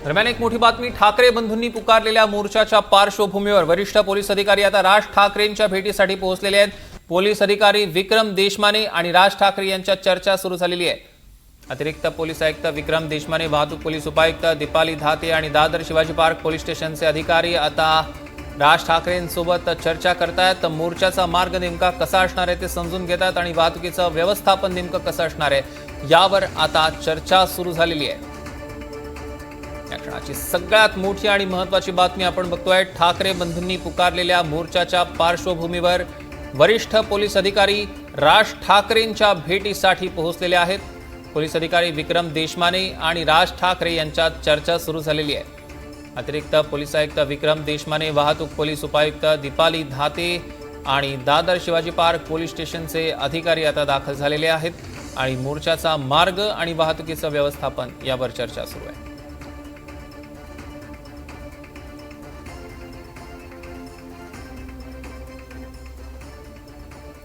दरम्यान एक मोठी बातमी, ठाकरे बंधूंनी पुकारलेल्या मोर्चाच्या पार्श्वभूमीवर वरिष्ठ पोलीस अधिकारी आता राज ठाकरेंच्या भेटीसाठी पोहोचलेले आहेत। पोलीस अधिकारी विक्रम देशमाने आणि राज ठाकरे यांच्यात चर्चा सुरू झालेली आहे। अतिरिक्त पोलीस आयुक्त विक्रम देशमाने, वाहतूक पोलीस उपायुक्त दीपाली धाते आणि दादर शिवाजी पार्क पोलीस स्टेशनचे अधिकारी आता राज ठाकरेंसोबत चर्चा करतायत। मोर्चाचा मार्ग नेमका कसा असणार आहे ते समजून घेतात आणि वाहतुकीचं व्यवस्थापन नेमकं कसं असणार आहे यावर आता चर्चा सुरू झालेली आहे। या क्षणाची सगळ्यात मोठी आणि महत्त्वाची बातमी आपण बघतोय। ठाकरे बंधूंनी पुकारलेल्या मोर्चाच्या पार्श्वभूमीवर वरिष्ठ पोलीस अधिकारी राज ठाकरेंच्या भेटीसाठी पोहोचलेले आहेत। पोलीस अधिकारी विक्रम देशमाने आणि राज ठाकरे यांच्यात चर्चा सुरू झालेली आहे। अतिरिक्त पोलीस आयुक्त विक्रम देशमाने, वाहतूक पोलीस उपायुक्त दीपाली धाते आणि दादर शिवाजी पार्क पोलीस स्टेशनचे अधिकारी आता दाखल झालेले आहेत आणि मोर्चाचा मार्ग आणि वाहतुकीचं व्यवस्थापन यावर चर्चा सुरू आहे।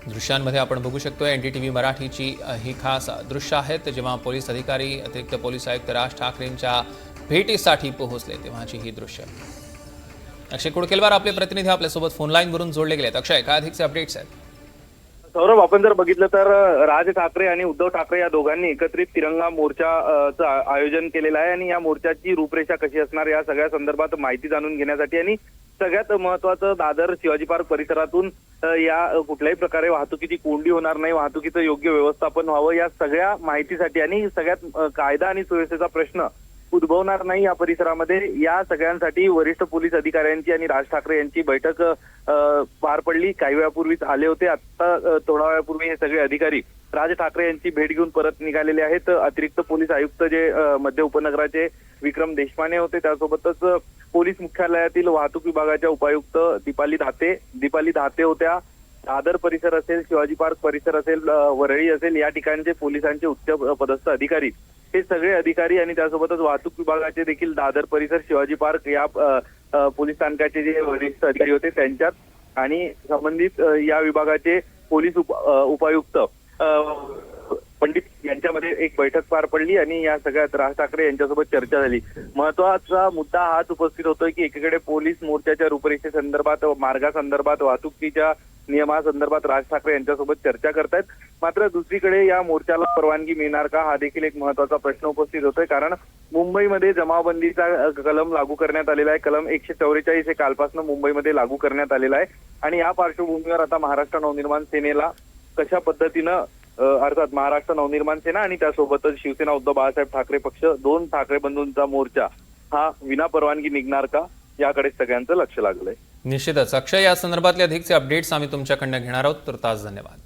दृश्यांमध्ये आपण बघू शकतो एनडीटीव्ही मराठीची ही खास दृश्य आहेत, जेव्हा पोलीस अधिकारी अतिरिक्त पोलीस आयुक्त राज ठाकरेंच्या भेटीसाठी पोहोचले तेव्हाची ही दृश्य। अक्षय कुडकेलवार आपले प्रतिनिधी आपल्यासोबत फोन लाईनवरून जोडले गेलेत। अक्षय, काय अधिकचे अपडेट्स आहेत? सौरभ, आपण जर बघितलं तर राज ठाकरे आणि उद्धव ठाकरे या दोघांनी एकत्रित तिरंगा मोर्चाचं आयोजन केलेलं आहे आणि या मोर्चाची रूपरेषा कशी असणार या सगळ्या संदर्भात माहिती जाणून घेण्यासाठी आणि सगळ्यात महत्त्वाचं दादर शिवाजी पार्क परिसरातून या कुठल्याही प्रकारे वाहतुकीची कोंडी होणार नाही, वाहतुकीचं योग्य व्यवस्थापन व्हावं या सगळ्या माहितीसाठी आणि सगळ्यात कायदा आणि सुव्यवस्थेचा प्रश्न उद्भवणार नाही या परिसरामध्ये, या सगळ्यांसाठी वरिष्ठ पोलीस अधिकाऱ्यांची आणि राज ठाकरे यांची बैठक पार पडली। काही वेळापूर्वीच आले होते। आता थोड्या वेळापूर्वी हे सगळे अधिकारी राज ठाकरे यांची भेट घेऊन परत निघालेले आहेत। अतिरिक्त पोलीस आयुक्त जे मध्य उपनगराचे विक्रम देशमाने होते, त्यासोबतच पोलीस मुख्यालयातील वाहतूक विभागाच्या उपायुक्त दीपाली धाते होत्या। दादर परिसर असेल, शिवाजी पार्क परिसर असेल, वरळी असेल, या ठिकाणचे पोलिसांचे उच्च पदस्थ अधिकारी, हे सगळे अधिकारी आणि त्यासोबतच वाहतूक विभागाचे देखील दादर परिसर, शिवाजी पार्क या पोलीस स्थानकाचे जे वरिष्ठ अधिकारी होते त्यांच्यात आणि संबंधित या विभागाचे पोलीस उपायुक्त पंडित यांच्यामध्ये एक बैठक पार पडली आणि या सगळ्यात राज ठाकरे यांच्यासोबत चर्चा झाली। महत्वाचा मुद्दा हाच उपस्थित होतोय की एकीकडे पोलीस मोर्चाच्या रूपरेषेसंदर्भात, मार्गासंदर्भात, वाहतुकीच्या नियमासंदर्भात राज ठाकरे यांच्यासोबत चर्चा करतायत, मात्र दुसरीकडे या मोर्चाला परवानगी मिळणार का हा देखील एक महत्वाचा प्रश्न उपस्थित होतोय। कारण मुंबईमध्ये जमावबंदीचा कलम लागू करण्यात आलेला आहे। कलम 144 हे कालपासून मुंबईमध्ये लागू करण्यात आलेला आहे आणि या पार्श्वभूमीवर आता महाराष्ट्र नवनिर्माण सेनेला कशा पद्धतीनं अर्थात महाराष्ट्र नवनिर्माण सेना आणि त्यासोबतच शिवसेना उद्धव बाळासाहेब ठाकरे पक्ष, दोन ठाकरे बंधूंचा मोर्चा हा विना परवानगी निघणार का याकडे सगळ्यांचं लक्ष लागलंय। निश्चितच अक्षय, या संदर्भातले अधिकचे अपडेट्स आम्ही तुमच्याकडनं घेणार आहोत, तर तास धन्यवाद।